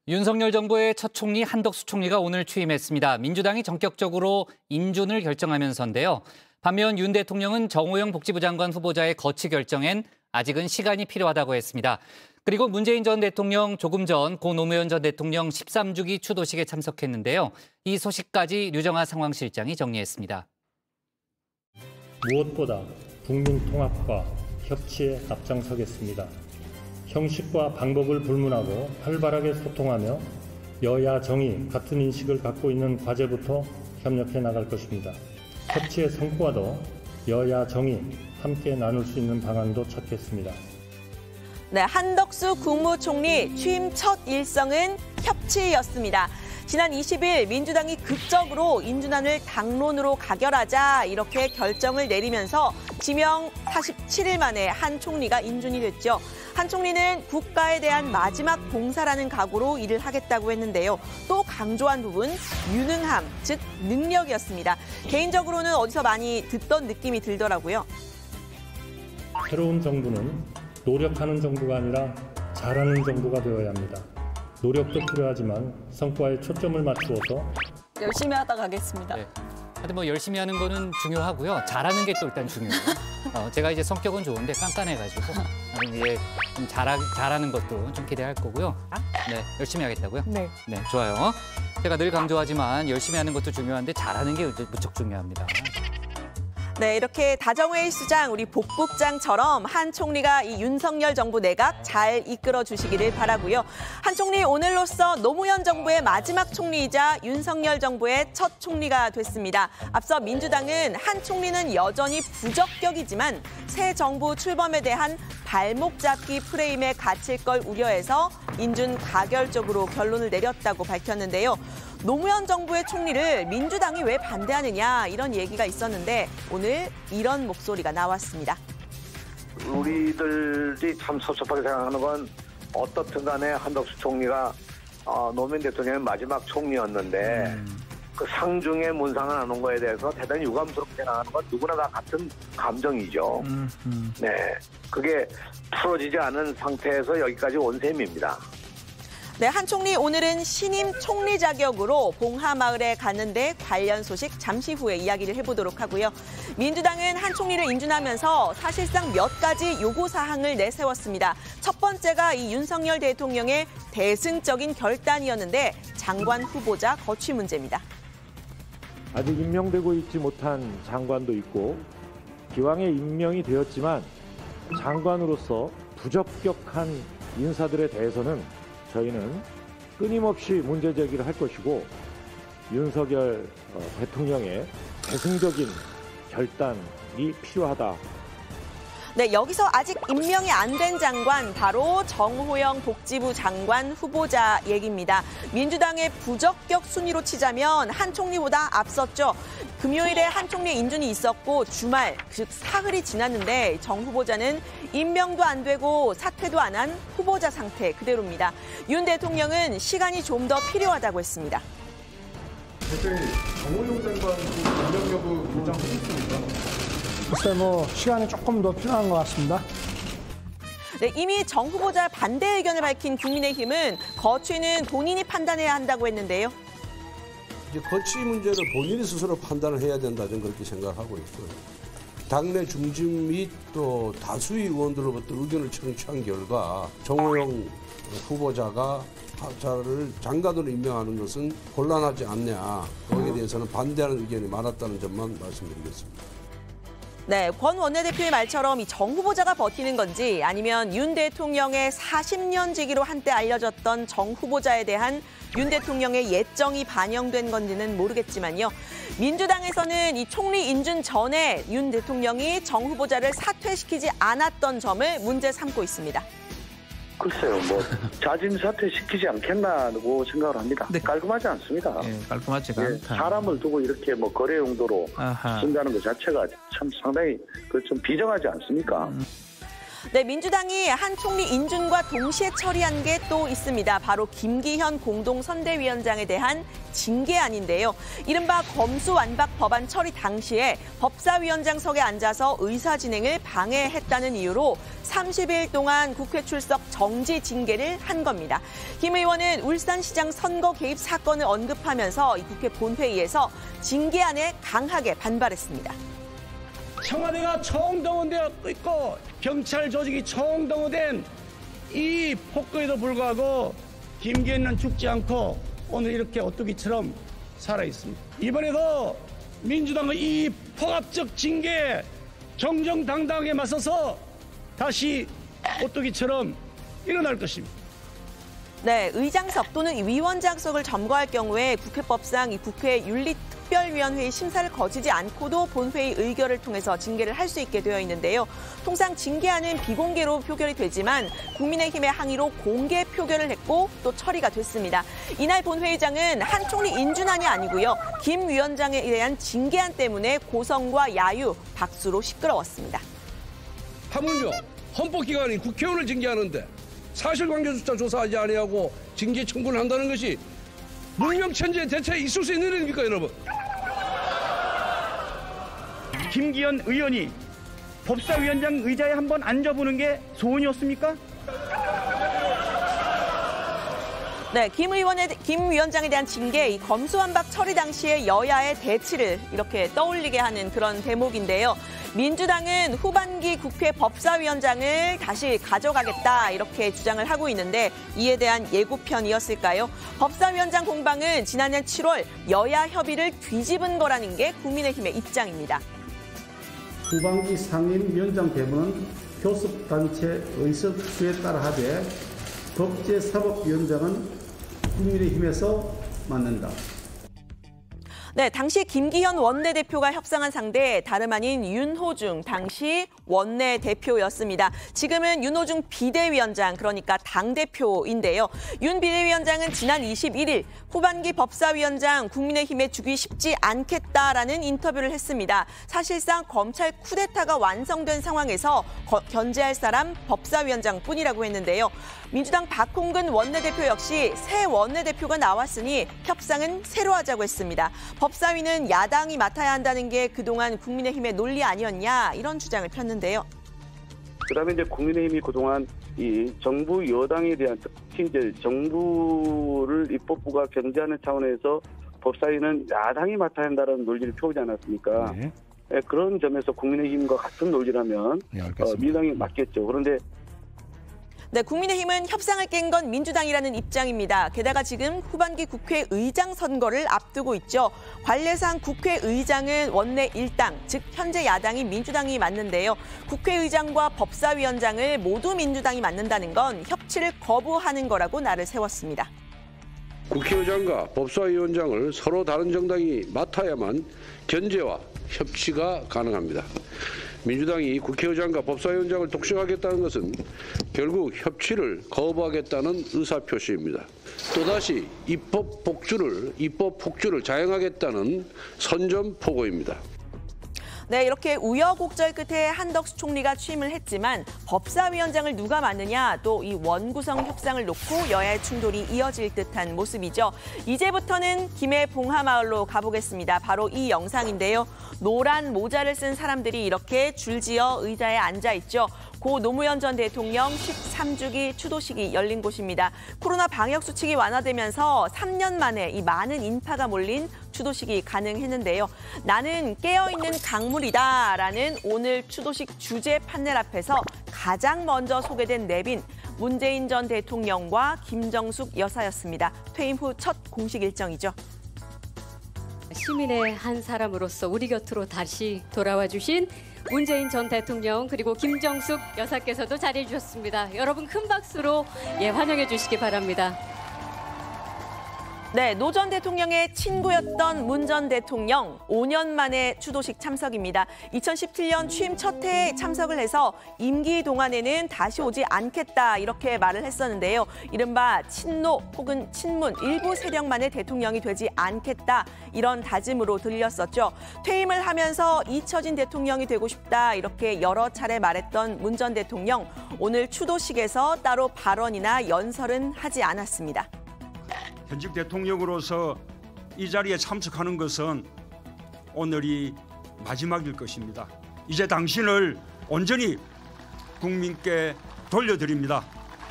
윤석열 정부의 첫 총리 한덕수 총리가 오늘 취임했습니다. 민주당이 전격적으로 인준을 결정하면서인데요. 반면 윤 대통령은 정호영 복지부 장관 후보자의 거취 결정엔 아직은 시간이 필요하다고 했습니다. 그리고 문재인 전 대통령 조금 전 고 노무현 전 대통령 13주기 추도식에 참석했는데요. 이 소식까지 류정아 상황실장이 정리했습니다. 무엇보다 국민 통합과 협치에 앞장서겠습니다. 형식과 방법을 불문하고 활발하게 소통하며 여야 정의 같은 인식을 갖고 있는 과제부터 협력해 나갈 것입니다. 협치의 성과도 여야 정의 함께 나눌 수 있는 방안도 찾겠습니다. 네, 한덕수 국무총리 취임 첫 일성은 협치였습니다. 지난 20일 민주당이 극적으로 인준안을 당론으로 가결하자 이렇게 결정을 내리면서 지명 47일 만에 한 총리가 인준이 됐죠. 한 총리는 국가에 대한 마지막 봉사라는 각오로 일을 하겠다고 했는데요. 또 강조한 부분 유능함, 즉 능력이었습니다. 개인적으로는 어디서 많이 듣던 느낌이 들더라고요. 새로운 정부는 노력하는 정부가 아니라 잘하는 정부가 되어야 합니다. 노력도 필요하지만 성과에 초점을 맞추어서 열심히 하다 가겠습니다. 네. 하여튼 뭐 열심히 하는 거는 중요하고요. 잘하는 게 또 일단 중요해요. 제가 이제 성격은 좋은데 깐깐해가지고 이제 좀 잘하는 것도 좀 기대할 거고요. 네, 열심히 하겠다고요? 네. 네, 좋아요. 제가 늘 강조하지만 열심히 하는 것도 중요한데 잘하는 게 무척 중요합니다. 네, 이렇게 다정회의 수장, 우리 복국장처럼 한 총리가 이 윤석열 정부 내각 잘 이끌어 주시기를 바라고요. 한 총리 오늘로써 노무현 정부의 마지막 총리이자 윤석열 정부의 첫 총리가 됐습니다. 앞서 민주당은 한 총리는 여전히 부적격이지만 새 정부 출범에 대한 발목 잡기 프레임에 갇힐 걸 우려해서 인준 가결적으로 결론을 내렸다고 밝혔는데요. 노무현 정부의 총리를 민주당이 왜 반대하느냐 이런 얘기가 있었는데 오늘 이런 목소리가 나왔습니다. 우리들이 참 섭섭하게 생각하는 건 어떻든 간에 한덕수 총리가 노무현 대통령의 마지막 총리였는데 그 상중에 문상을 안 온 거에 대해서 대단히 유감스럽게 생각하는 건 누구나 다 같은 감정이죠. 네, 그게 풀어지지 않은 상태에서 여기까지 온 셈입니다. 네, 한 총리 오늘은 신임 총리 자격으로 봉하마을에 갔는데 관련 소식 잠시 후에 이야기를 해보도록 하고요. 민주당은 한 총리를 인준하면서 사실상 몇 가지 요구사항을 내세웠습니다. 첫 번째가 이 윤석열 대통령의 대승적인 결단이었는데 장관 후보자 거취 문제입니다. 아직 임명되고 있지 못한 장관도 있고 기왕에 임명이 되었지만 장관으로서 부적격한 인사들에 대해서는 저희는 끊임없이 문제 제기를 할 것이고 윤석열 대통령의 대승적인 결단이 필요하다. 네, 여기서 아직 임명이 안 된 장관 바로 정호영 복지부 장관 후보자 얘기입니다. 민주당의 부적격 순위로 치자면 한 총리보다 앞섰죠. 금요일에 한 총리 인준이 있었고 주말, 즉 사흘이 지났는데 정 후보자는 임명도 안 되고 사퇴도 안 한 후보자 상태 그대로입니다. 윤 대통령은 시간이 좀 더 필요하다고 했습니다. 대통령이 정호영 장관 임명 여부 결정하셨습니까? 글쎄 시간이 조금 더 필요한 것 같습니다. 네, 이미 정 후보자 반대 의견을 밝힌 국민의힘은 거취는 본인이 판단해야 한다고 했는데요. 이제 거취 문제를 본인이 스스로 판단을 해야 된다, 저는 그렇게 생각하고 있고요. 당내 중진 및 또 다수의 의원들로부터 의견을 청취한 결과 정호영 후보자가 자를 장관으로 임명하는 것은 곤란하지 않냐, 거기에 대해서는 반대하는 의견이 많았다는 점만 말씀드리겠습니다. 네, 권 원내대표의 말처럼 이 정 후보자가 버티는 건지 아니면 윤 대통령의 40년 지기로 한때 알려졌던 정 후보자에 대한 윤 대통령의 예정이 반영된 건지는 모르겠지만요. 민주당에서는 이 총리 인준 전에 윤 대통령이 정 후보자를 사퇴시키지 않았던 점을 문제 삼고 있습니다. 글쎄요, 자진 사퇴시키지 않겠나고 생각을 합니다. 네. 깔끔하지 않습니다. 예, 깔끔하지가 않다. 사람을 두고 이렇게 거래 용도로 쓴다는 것 자체가 참 상당히 좀 비정하지 않습니까? 네, 민주당이 한 총리 인준과 동시에 처리한 게 또 있습니다. 바로 김기현 공동선대위원장에 대한 징계안인데요. 이른바 검수완박 법안 처리 당시에 법사위원장석에 앉아서 의사 진행을 방해했다는 이유로 30일 동안 국회 출석 정지 징계를 한 겁니다. 김 의원은 울산시장 선거 개입 사건을 언급하면서 이 국회 본회의에서 징계안에 강하게 반발했습니다. 청와대가 총동원되어 있고 경찰 조직이 총동원된 이 폭거에도 불구하고 김기현은 죽지 않고 오늘 이렇게 오뚜기처럼 살아있습니다. 이번에도 민주당의 이 폭압적 징계에 정정당당하게 맞서서 다시 오뚜기처럼 일어날 것입니다. 네, 의장석 또는 위원장석을 점거할 경우에 국회법상 이 국회 윤리특별위원회의 심사를 거치지 않고도 본회의 의결을 통해서 징계를 할 수 있게 되어 있는데요. 통상 징계안은 비공개로 표결이 되지만 국민의힘의 항의로 공개 표결을 했고 또 처리가 됐습니다. 이날 본회의장은 한 총리 인준안이 아니고요. 김 위원장에 대한 징계안 때문에 고성과 야유, 박수로 시끄러웠습니다. 하물며 헌법기관인 국회의원을 징계하는데 사실관계조차 조사하지 아니하고 징계 청구를 한다는 것이 문명천지에 대체 있을 수 있는 일입니까, 여러분? 김기현 의원이 법사위원장 의자에 한번 앉아보는 게 소원이었습니까? 네, 김 위원장에 대한 징계, 이 검수완박 처리 당시의 여야의 대치를 이렇게 떠올리게 하는 그런 대목인데요. 민주당은 후반기 국회 법사위원장을 다시 가져가겠다 이렇게 주장을 하고 있는데 이에 대한 예고편이었을까요? 법사위원장 공방은 지난해 7월 여야 협의를 뒤집은 거라는 게 국민의힘의 입장입니다. 후반기 상임위원장 배분은 교섭단체 의석수에 따라 하되 법제사법위원장은 국민의힘에서 맡는다. 네, 당시 김기현 원내대표가 협상한 상대 다름 아닌 윤호중 당시 원내대표였습니다. 지금은 윤호중 비대위원장, 그러니까 당대표인데요. 윤 비대위원장은 지난 21일 후반기 법사위원장 국민의힘에 주기 쉽지 않겠다라는 인터뷰를 했습니다. 사실상 검찰 쿠데타가 완성된 상황에서 견제할 사람 법사위원장뿐이라고 했는데요. 민주당 박홍근 원내대표 역시 새 원내대표가 나왔으니 협상은 새로 하자고 했습니다. 법사위는 야당이 맡아야 한다는 게 그동안 국민의힘의 논리 아니었냐 이런 주장을 폈는데요. 그다음에 이제 국민의힘이 그동안 이 정부 여당에 대한 특히 이제 정부를 입법부가 견제하는 차원에서 법사위는 야당이 맡아야 한다는 논리를 펴오지 않았습니까? 네. 네, 그런 점에서 국민의힘과 같은 논리라면 민주당이 맞겠죠. 그런데 네, 국민의힘은 협상을 깬 건 민주당이라는 입장입니다. 게다가 지금 후반기 국회의장 선거를 앞두고 있죠. 관례상 국회의장은 원내 1당, 즉 현재 야당이 민주당이 맡는데요. 국회의장과 법사위원장을 모두 민주당이 맡는다는 건 협치를 거부하는 거라고 날을 세웠습니다. 국회의장과 법사위원장을 서로 다른 정당이 맡아야만 견제와 협치가 가능합니다. 민주당이 국회의장과 법사위원장을 독식하겠다는 것은 결국 협치를 거부하겠다는 의사표시입니다. 또다시 입법 폭주를 자행하겠다는 선전포고입니다. 네, 이렇게 우여곡절 끝에 한덕수 총리가 취임을 했지만 법사위원장을 누가 맡느냐, 또 이 원구성 협상을 놓고 여야의 충돌이 이어질 듯한 모습이죠. 이제부터는 김해 봉하마을로 가보겠습니다. 바로 이 영상인데요. 노란 모자를 쓴 사람들이 이렇게 줄지어 의자에 앉아 있죠. 고 노무현 전 대통령 13주기 추도식이 열린 곳입니다. 코로나 방역 수칙이 완화되면서 3년 만에 이 많은 인파가 몰린 추도식이 가능했는데요. 나는 깨어있는 강물이다라는 오늘 추도식 주제 판넬 앞에서 가장 먼저 소개된 내빈 문재인 전 대통령과 김정숙 여사였습니다. 퇴임 후 첫 공식 일정이죠. 시민의 한 사람으로서 우리 곁으로 다시 돌아와 주신 문재인 전 대통령 그리고 김정숙 여사께서도 자리해 주셨습니다. 여러분 큰 박수로 환영해 주시기 바랍니다. 네, 노 전 대통령의 친구였던 문 전 대통령 5년 만에 추도식 참석입니다. 2017년 취임 첫 해에 참석을 해서 임기 동안에는 다시 오지 않겠다 이렇게 말을 했었는데요. 이른바 친노 혹은 친문 일부 세력만의 대통령이 되지 않겠다 이런 다짐으로 들렸었죠. 퇴임을 하면서 잊혀진 대통령이 되고 싶다 이렇게 여러 차례 말했던 문 전 대통령 오늘 추도식에서 따로 발언이나 연설은 하지 않았습니다. 현직 대통령으로서 이 자리에 참석하는 것은 오늘이 마지막일 것입니다. 이제 당신을 온전히 국민께 돌려드립니다.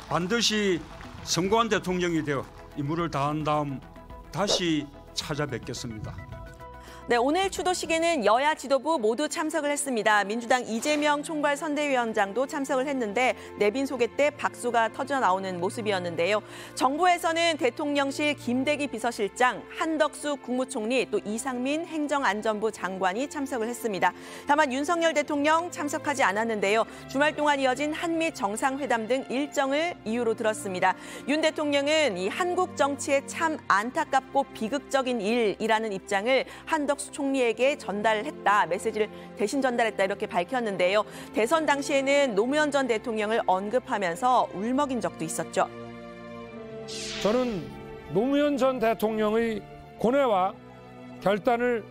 반드시 성공한 대통령이 되어 임무를 다한 다음 다시 찾아뵙겠습니다. 네, 오늘 추도식에는 여야 지도부 모두 참석을 했습니다. 민주당 이재명 총괄선대위원장도 참석을 했는데 내빈 소개 때 박수가 터져 나오는 모습이었는데요. 정부에서는 대통령실 김대기 비서실장, 한덕수 국무총리, 또 이상민 행정안전부 장관이 참석을 했습니다. 다만 윤석열 대통령 참석하지 않았는데요. 주말 동안 이어진 한미 정상회담 등 일정을 이유로 들었습니다. 윤 대통령은 이 한국 정치의 참 안타깝고 비극적인 일이라는 입장을 한덕수 총리에게 전달했다, 메시지를 대신 전달했다 이렇게 밝혔는데요. 대선 당시에는 노무현 전 대통령을 언급하면서 울먹인 적도 있었죠. 저는 노무현 전 대통령의 고뇌와 결단을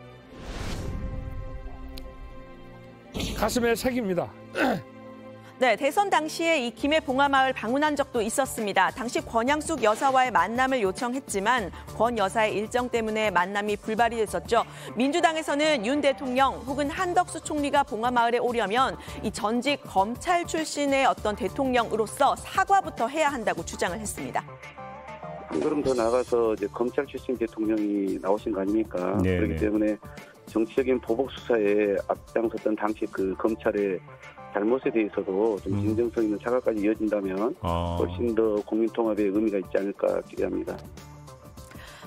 가슴에 새깁니다. 네, 대선 당시에 이 김해 봉화마을 방문한 적도 있었습니다. 당시 권양숙 여사와의 만남을 요청했지만 권 여사의 일정 때문에 만남이 불발이 됐었죠. 민주당에서는 윤 대통령 혹은 한덕수 총리가 봉화마을에 오려면 이 전직 검찰 출신의 어떤 대통령으로서 사과부터 해야 한다고 주장을 했습니다. 한 걸음 더 나아가서 이제 검찰 출신 대통령이 나오신 거 아닙니까? 네네. 그렇기 때문에 정치적인 보복 수사에 앞장섰던 당시 그 검찰의 잘못에 대해서도 좀 진정성 있는 사과까지 이어진다면 훨씬 더 국민 통합의 의미가 있지 않을까 기대합니다.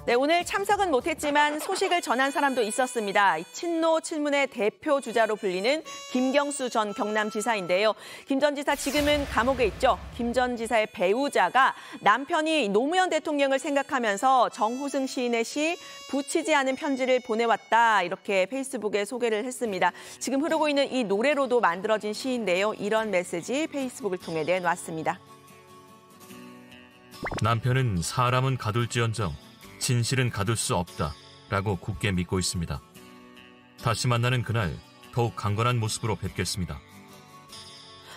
네, 오늘 참석은 못했지만 소식을 전한 사람도 있었습니다. 친노 친문의 대표 주자로 불리는 김경수 전 경남지사인데요. 김 전 지사 지금은 감옥에 있죠. 김 전 지사의 배우자가 남편이 노무현 대통령을 생각하면서 정호승 시인의 시 붙이지 않은 편지를 보내왔다 이렇게 페이스북에 소개를 했습니다. 지금 흐르고 있는 이 노래로도 만들어진 시인데요. 이런 메시지 페이스북을 통해 내놨습니다. 남편은 사람은 가둘지언정 진실은 가둘 수 없다라고 굳게 믿고 있습니다. 다시 만나는 그날 더욱 강건한 모습으로 뵙겠습니다.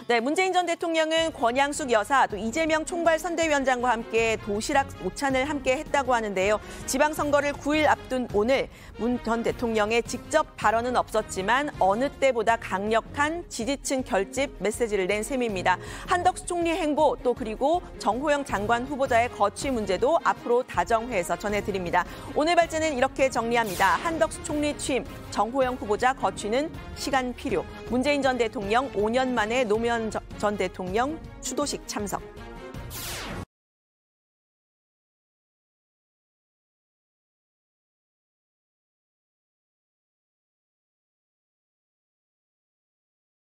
네, 문재인 전 대통령은 권양숙 여사, 또 이재명 총괄선대위원장과 함께 도시락 오찬을 함께 했다고 하는데요. 지방선거를 9일 앞둔 오늘 문 전 대통령의 직접 발언은 없었지만 어느 때보다 강력한 지지층 결집 메시지를 낸 셈입니다. 한덕수 총리 행보 또 그리고 정호영 장관 후보자의 거취 문제도 앞으로 다정회에서 전해드립니다. 오늘 발제는 이렇게 정리합니다. 한덕수 총리 취임, 정호영 후보자 거취는 시간 필요. 문재인 전 대통령 5년 만에 노무현 전 대통령 추도식 참석.